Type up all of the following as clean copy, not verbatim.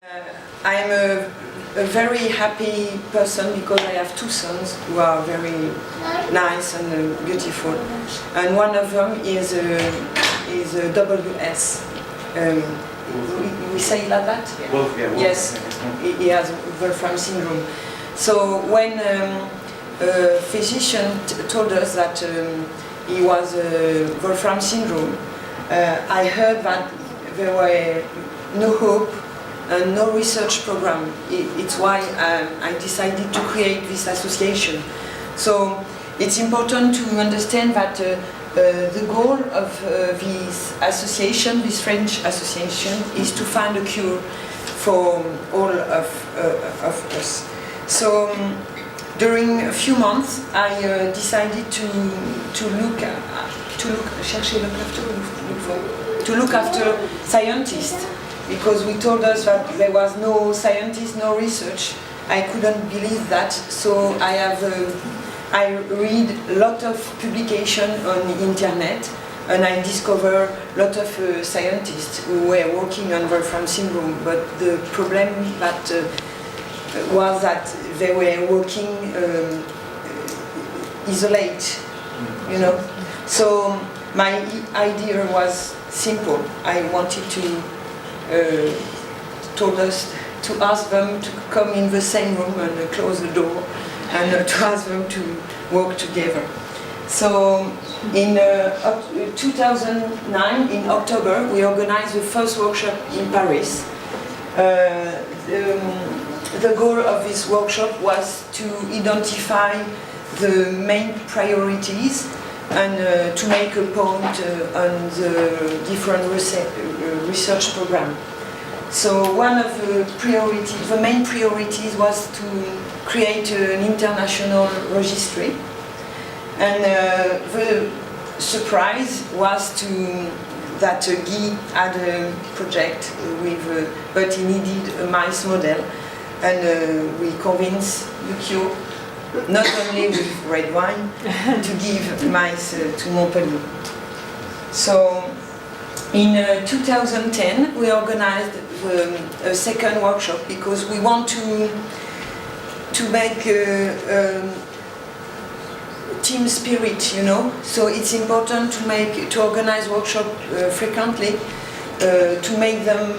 I am a very happy person because I have two sons who are very nice and beautiful, and one of them is a WS. We say like that? Wolf, yeah, Wolf. Yes, he has Wolfram syndrome. So when a physician told us that he was Wolfram syndrome, I heard that there were no hope and no research program. It's why I decided to create this association. So it's important to understand that the goal of this association, this French association, is to find a cure for all of us. So during a few months, I decided to look after scientists, because we told us that there was no scientists, no research. I couldn't believe that, so I read a lot of publication on the internet, and I discovered a lot of scientists who were working on Wolfram syndrome. But the problem was that they were working isolate, you know. So my idea was simple. I wanted to ask them to come in the same room and close the door, and to ask them to work together. So in 2009, in October, we organized the first workshop in Paris. The goal of this workshop was to identify the main priorities and to make a point on the different research program. So one of the main priorities was to create an international registry, and the surprise was that Guy had a project but he needed a mice model, and we convinced Lucio, not only with red wine, to give mice to Montpellier. So in 2010 we organized a second workshop, because we want to make team spirit, you know. So it's important to organize workshops frequently, to make them.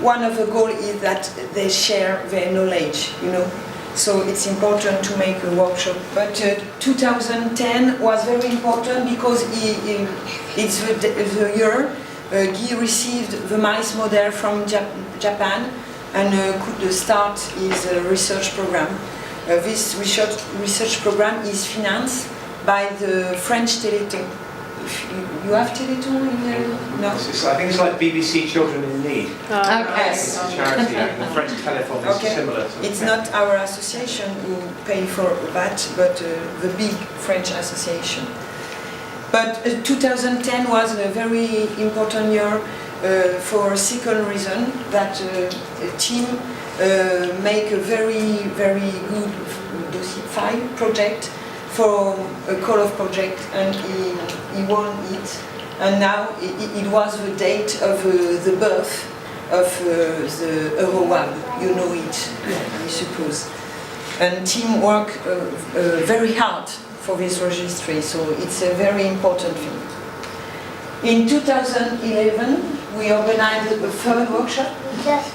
One of the goals is that they share their knowledge, you know. So it's important to make a workshop. But 2010 was very important because it's the year Guy received the mice model from Japan and could start his research program. This research program is financed by the French Téléthon. You have Téléthon in there? No? I think it's like BBC Children in Need. Okay. It's a charity, and the French Telephone is similar. It's not our association who pay for that, but the big French association. But 2010 was a very important year for a second reason, that a team make a very, very good dossier project for a call of project, and he won it. And now it was the date of the birth of the Eurowab. You know it, I suppose. And team work very hard for this registry, so it's a very important thing. In 2011, we organized a third workshop,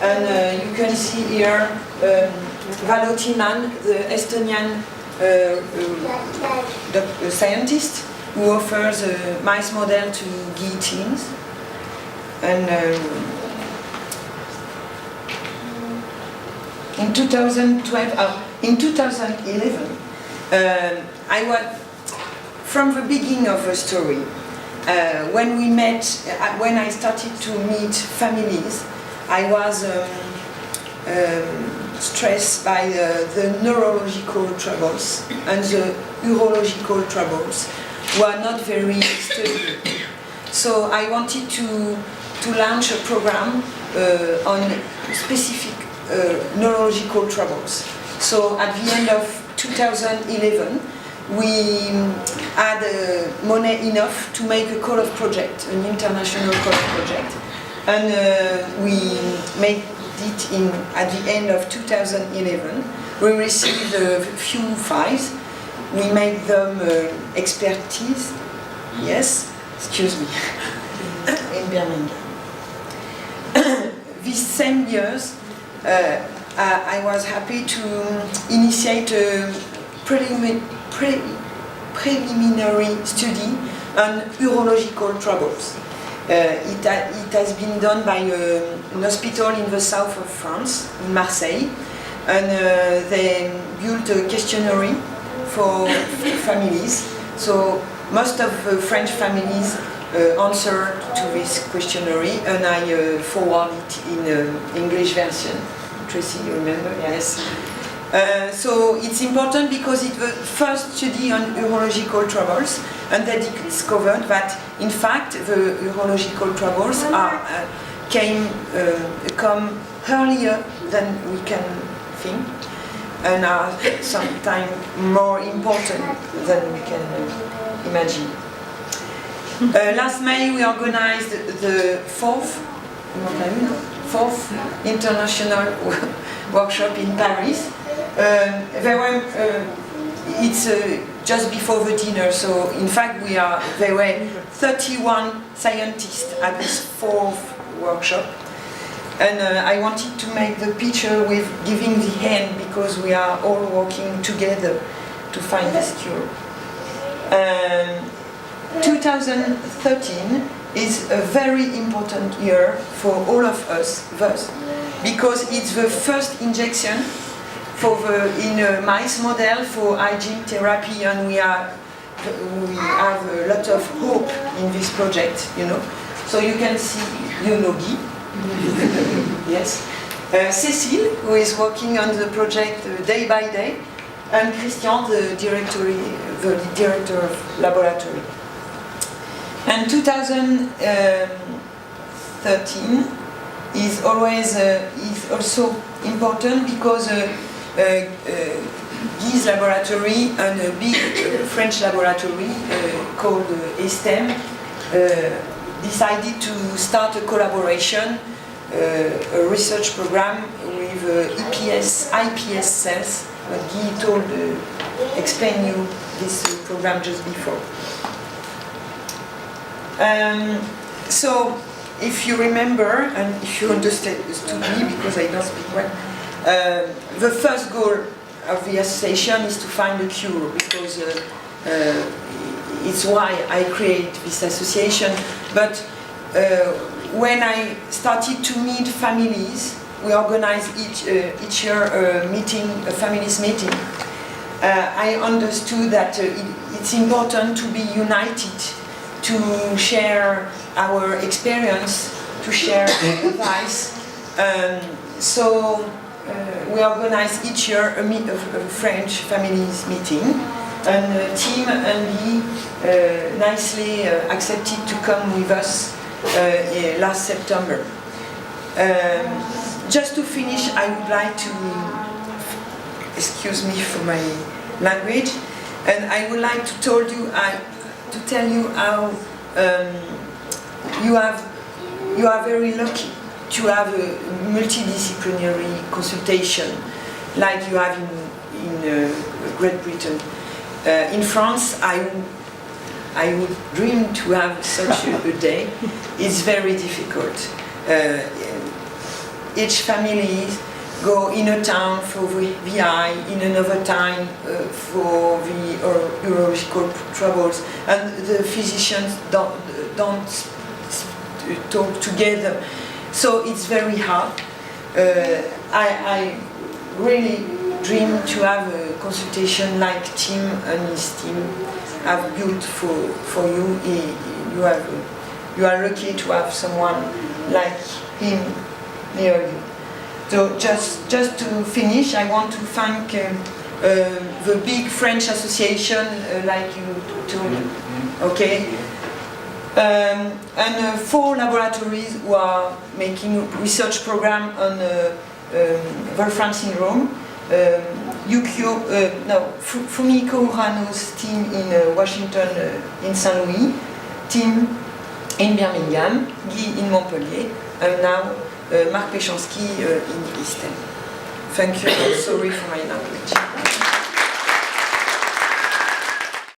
and you can see here Valotiman, the Estonian scientist, who offers a mice model to Guy teams. And in 2011, I was, from the beginning of the story, when I started to meet families, I was stressed by the neurological troubles and the urological troubles, who are not very studied. So I wanted to launch a program on specific neurological troubles. So at the end of 2011, we had money enough to make a call of project, an international call of project. And we made it at the end of 2011. We received a few files. We made them expertise. Yes, excuse me. In Birmingham. These same years, I was happy to initiate a preliminary study on urological troubles. It has been done by an hospital in the south of France, in Marseille, and they built a questionnaire for families. So most of the French families answered to this questionnaire, and I forward it in English version. Tracy, you remember? Yes. So it's important because it's the first study on urological troubles, and they discovered that in fact the urological troubles come earlier than we can think, and are sometimes more important than we can imagine. Last May we organized the fourth international workshop in Paris. It's just before the dinner, so in fact there were 31 scientists at this fourth workshop. And I wanted to make the picture with giving the hand, because we are all working together to find this cure. 2013 is a very important year for all of us, because it's the first injection in a mice model for hygiene therapy, and we have a lot of hope in this project, you know. So you can see, you know, Guy. Yes. Cécile, who is working on the project day by day, and Christian, the director of laboratory. And 2013 is also important because Guy's laboratory and a big French laboratory called ESTEM decided to start a collaboration, a research program with IPS cells. But Guy explained you this program just before. So, if you remember, and if you understood me, because I don't speak well, the first goal of the association is to find a cure, because it's why I create this association. But when I started to meet families, we organize each year a families meeting. I understood that it's important to be united, to share our experience, to share advice. So we organize each year a French families meeting, and Tim and he nicely accepted to come with us last September. Just to finish, I would like to, excuse me for my language, and I would like to tell you how you are very lucky to have a multidisciplinary consultation like you have in Great Britain. In France, I would dream to have such a day. It's very difficult. Each family go in a town for the VI, in another time for the urological troubles, and the physicians don't talk together. So it's very hard. I really dream to have a consultation like Tim and his team have built for you. You are lucky to have someone like him near you. So just to finish, I want to thank the big French association, like you told, okay, and 4 laboratories who are making a research program on Wolfram syndrome. Fumiko Urano's team in Washington, in St. Louis, team in Birmingham, Guy in Montpellier, and now Marc Péchanski in East End. Thank you, and sorry for my language.